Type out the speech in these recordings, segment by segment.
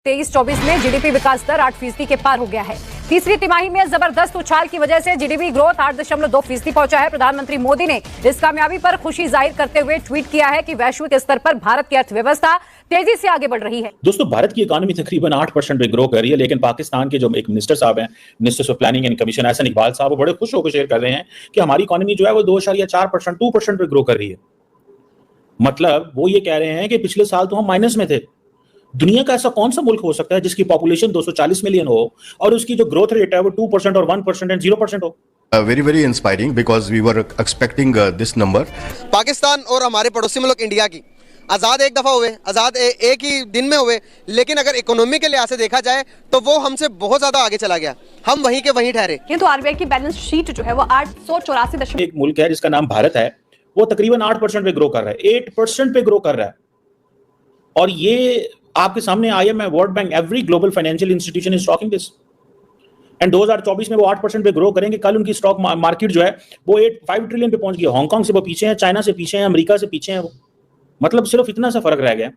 23-24 में जीडीपी विकास दर 8% के पार हो गया है। तीसरी तिमाही में जबरदस्त उछाल की वजह से जीडीपी ग्रोथ 8.2% पहुंचा है। प्रधानमंत्री मोदी ने इस कामयाबी पर खुशी जाहिर करते हुए ट्वीट किया है कि वैश्विक स्तर पर भारत की अर्थव्यवस्था तेजी से आगे बढ़ रही है। दोस्तों, भारत की इकोनॉमी तकरीबन 8% पे ग्रो कर रही है, लेकिन पाकिस्तान के जो एक मिनिस्टर साहब हैं, minister of planning and commission Ehsan Iqbal साहब, वो बड़े खुश होकर शेयर कर रहे हैं कि हमारी इकोनॉमी जो है वो 2.4% 2% पे ग्रो कर रही है। मतलब वो ये कह रहे हैं कि पिछले साल तो हम माइनस में थे। दुनिया का ऐसा कौन सा मुल्क हो सकता है जिसकी पॉपुलेशन 240 मिलियन हो और उसकी जो ग्रोथ रेट है वो 2% और 1% एंड 0% हो? very inspiring because we were expecting this number. Pakistan और हमारे पड़ोसी मुल्क इंडिया की आज़ाद एक दफ़ा हुए, आज़ाद एक ही दिन में हुए, लेकिन अगर इकोनॉमी के लिहाज से देखा जाए तो वो हमसे बहुत ज़्यादा आगे चला गया। हम वहीं के वहीं ठहरे। किंतु आरबीआई की बैलेंस शीट जो है वो 884 एक मुल्क है जिसका नाम भारत है, वो तकरीबन 8% पे ग्रो कर रहा है, 8% पे ग्रो कर रहा है। और ये आपके सामने IMF, world bank, every global financial institution is talking this. And 2024 में वो 8% पे ग्रो करेंगे। कल उनकी स्टॉक मार्केट जो है वो 5 ट्रिलियन पे पहुंच गई। हांगकांग से वो पीछे है, चाइना से पीछे है, अमेरिका से पीछे है। वो मतलब सिर्फ इतना सा फर्क रह गया।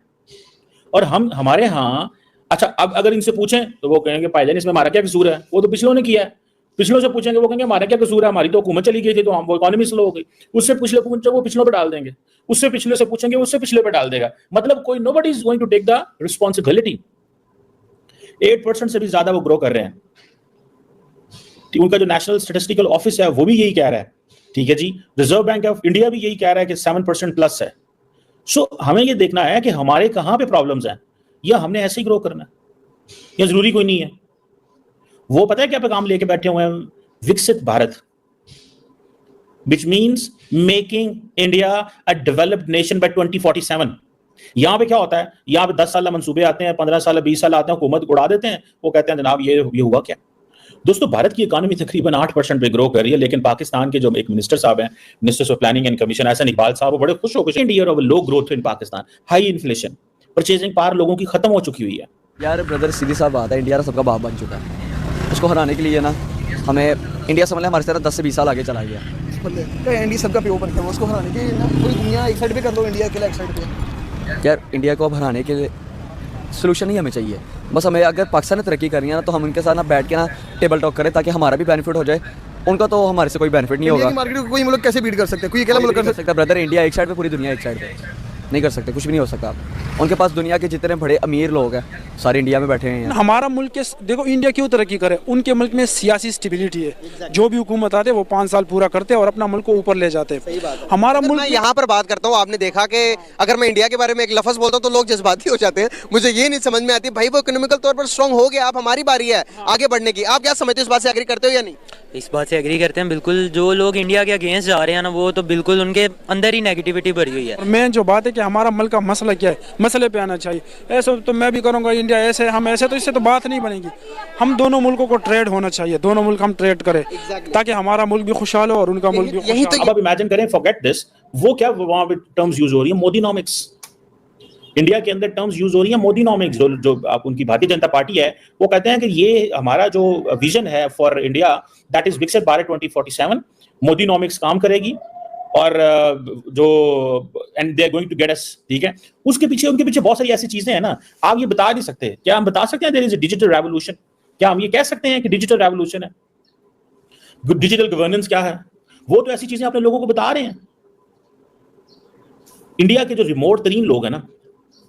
और हमारे यहाँ अच्छा, अब अगर इनसे पूछें तो वो कहेंगे भाईजान इसमें हमारा क्या कसूर है, वो तो पिछलों ने किया है। पिछलों से पूछेंगे वो कहेंगे हमारा क्या कसूर है, हमारी तो हुकूमत चली गई थी तो हम वो इकोनॉमी स्लो हो गई। उससे पिछले पूछे वो पिछलों पे डाल देंगे, उससे पिछले से पूछेंगे उससे पिछले पे डाल देगा। मतलब कोई nobody is going to take the responsibility. 8% से भी ज्यादा वो ग्रो कर रहे हैं। उनका जो नेशनल स्टैटिस्टिकल ऑफिस है वो भी यही कह रहा है, ठीक है जी। रिजर्व बैंक ऑफ इंडिया भी यही कह रहा है कि 7% प्लस है। सो हमें ये देखना है कि हमारे कहां पे प्रॉब्लम्स हैं, या हमने ऐसे ही ग्रो करना है, या जरूरी कोई नहीं है। वो पता है क्या पैगाम लेके बैठे हुए हैं, विकसित Bharat, which means making India a developed nation by 2047। यहां पे क्या होता है, यहां पे 10 साल मंसूबे आते हैं, 15 साल 20 साल आते हैं, हुकूमत उड़ा देते हैं, वो कहते हैं जनाब ये हुआ क्या। दोस्तों, भारत की इकोनॉमी तकरीबन 8% पे ग्रो कर रही है, लेकिन पाकिस्तान के जो एक मिनिस्टर साहब हैं, minister of planning and commission Ehsan Iqbal साहब, वो बड़े खुश होकर year of low growth in Pakistan, high inflation, purchasing power लोगों की खत्म हो चुकी हुई है। यार ब्रदर, सीधी सा बात है, इंडिया सबका बाप बन चुका है। उसको हराने के लिए ना हमें इंडिया समझ लें हमारे तरह 10 से 20 साल आगे चला गया। इंडिया सबका प्यो बनता है, उसको हराने के लिए ना पूरी दुनिया एक साइड पे कर लो, इंडिया अकेला एक साइड पे। यार इंडिया को अब हराने के लिए सोल्यूशन ही हमें चाहिए। बस हमें अगर पाकिस्तान ने तरक्की करनी है ना तो हम उनके साथ ना बैठ के ना टेबल टॉक करें ताकि हमारा भी बेनिफिट हो जाए। उनका तो हमारे से कोई बेनिफिट नहीं होगा। मार्केट को कोई मुल्क कैसे बीट कर सकते हैं, कोई अकेला मुल्क कर सकता है ब्रदर। इंडिया एक साइड पे, पूरी दुनिया एक साइड पे, नहीं कर सकते, कुछ भी नहीं हो सकता। उनके पास दुनिया के जितने बड़े अमीर लोग हैं सारे इंडिया में बैठे हैं। हमारा मुल्क के देखो इंडिया क्यों तरक्की करे, उनके मुल्क में सियासी स्टेबिलिटी है। जो भी हुकूमत आते वो 5 साल पूरा करते और अपना मुल्क को ऊपर ले जाते। हमारा मुल्क, मैं यहाँ पर बात करता हूँ, आपने देखा कि अगर मैं इंडिया के बारे में एक लफ्ज बोलता हूँ तो लोग जज्बाती हो जाते हैं। मुझे ये नहीं समझ में आती भाई, वो इकोनॉमिकल तौर पर स्ट्रॉन्ग हो गया, अब हमारी बारी है आगे बढ़ने की। आप क्या समझते हो, इस बात से एग्री करते हो या नहीं? इस बात से एग्री करते हैं बिल्कुल। जो लोग इंडिया के अगेंस्ट जा रहे हैं ना, वो तो बिल्कुल उनके अंदर ही नेगेटिविटी भरी हुई है। मेन जो बात है कि हमारा मुल्क का मसला क्या है, मसले पे आना चाहिए। ऐसा तो मैं भी करूँगा, इंडिया ऐसे हम ऐसे, तो इससे तो बात नहीं बनेगी। हम दोनों मुल्कों को ट्रेड होना चाहिए, दोनों मुल्क हम ट्रेड करें ताकि हमारा मुल्क भी खुशहाल हो और उनका मुल्क भी खुशहाल। अब इमेजिन करें, फॉरगेट दिस, वो क्या वहां पे टर्म्स यूज हो रही है, मोदीनॉमिक्स। इंडिया के अंदर टर्म्स यूज हो रही है मोदीनॉमिक्स। जो आप उनकी भारतीय जनता पार्टी है वो कहते हैं कि ये हमारा जो विजन है फॉर इंडिया, दैट इज विकसित भारत 2047। मोदीनॉमिक्स काम करेगी और जो and they are going to get us, ठीक है। उसके पीछे, उनके पीछे बहुत सारी ऐसी चीजें हैं ना, आप ये बता नहीं सकते। क्या हम बता सकते हैं there is a digital revolution? क्या हम ये कह सकते हैं कि डिजिटल रेवोल्यूशन है? डिजिटल गवर्नेंस क्या है? वो तो ऐसी चीजें अपने लोगों को बता रहे हैं। इंडिया के जो रिमोट तरीन लोग हैं ना,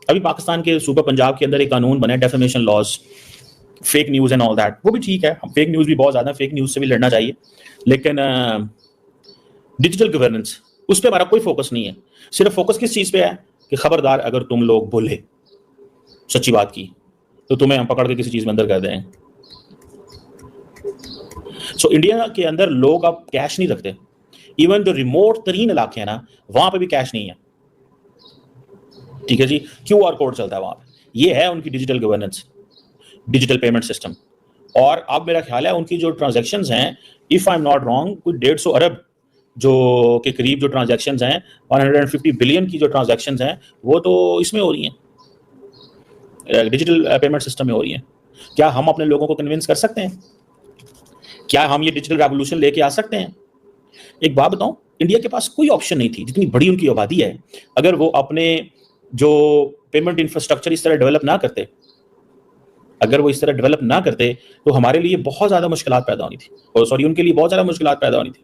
अभी पाकिस्तान के सूबा पंजाब के अंदर एक कानून बना है, defamation laws, fake news and all that. वो भी ठीक है, फेक न्यूज भी बहुत ज्यादा, फेक न्यूज से भी लड़ना चाहिए, लेकिन डिजिटल गवर्नेंस उस पर हमारा कोई फोकस नहीं है। सिर्फ फोकस किस चीज पे है कि खबरदार अगर तुम लोग बोले सच्ची बात की तो तुम्हें हम पकड़ के किसी चीज में अंदर कर देंगे। सो इंडिया के अंदर लोग अब कैश नहीं रखते। इवन जो रिमोट तरीन इलाके हैं ना, वहां पे भी कैश नहीं है, ठीक है जी। QR कोड चलता है वहां पे। ये है उनकी digital governance, digital payment system. और अब मेरा ख्याल है उनकी जो ट्रांजैक्शंस हैं, if I am not wrong, कोई 150 अरब जो के करीब जो ट्रांजैक्शंस हैं, 150 बिलियन की जो ट्रांजैक्शंस हैं, वो तो इसमें हो रही हैं, डिजिटल पेमेंट सिस्टम में हो रही हैं। क्या हम अपने लोगों को कन्विंस कर सकते हैं? क्या हम ये डिजिटल रेवोल्यूशन लेके आ सकते हैं? एक बात बताऊं, इंडिया के पास कोई ऑप्शन नहीं थी, जितनी बड़ी उनकी आबादी है, अगर वो अपने जो पेमेंट इंफ्रास्ट्रक्चर इस तरह डेवलप ना करते अगर वो इस तरह डेवलप ना करते तो हमारे लिए बहुत ज्यादा मुश्किलात पैदा होनी थी, और सॉरी उनके लिए बहुत ज्यादा मुश्किलात पैदा होनी थी।